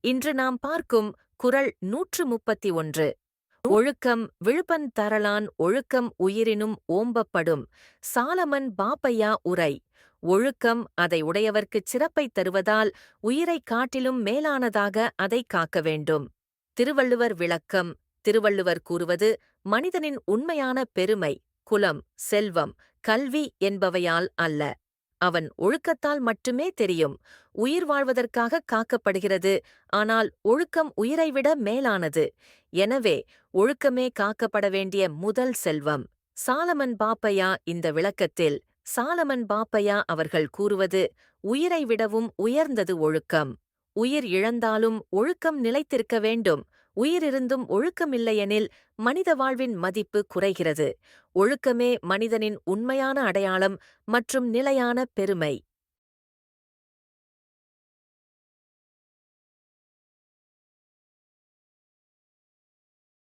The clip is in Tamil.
இன்று நாம் பார்க்கும் குறள் 131. ஒழுக்கம் விழுப்பந் தரலான் ஒழுக்கம் உயிரினும் ஓம்பப்படும். சாலமன் பாப்பையா உரை. ஒழுக்கம் அதை உடையவர்க்குச் சிறப்பைத் தருவதால் உயிரைக் காட்டிலும் மேலானதாக அதைக் காக்க வேண்டும். திருவள்ளுவர் விளக்கம். திருவள்ளுவர் கூறுவது, மனிதனின் உண்மையான பெருமை, குலம், செல்வம், கல்வி என்பவையால் அல்ல. அவன் ஒழுக்கத்தால் மட்டுமே தெரியும். உயிர் வாழ்வதற்காக காக்கப்படுகிறது, ஆனால் ஒழுக்கம் உயிரைவிட மேலானது. எனவே ஒழுக்கமே காக்கப்பட வேண்டிய முதல் செல்வம். சாலமன் பாப்பையா இந்த விளக்கத்தில் சாலமன் பாப்பையா அவர்கள் கூறுவது, உயிரை விடவும் உயர்ந்தது ஒழுக்கம். உயிர் இழந்தாலும் ஒழுக்கம் நிலைத்திருக்க வேண்டும். உயிரிருந்தும் ஒழுக்கமில்லையெனில் மனித வாழ்வின் மதிப்பு குறைகிறது. ஒழுக்கமே மனிதனின் உண்மையான அடையாளம் மற்றும் நிலையான பெருமை.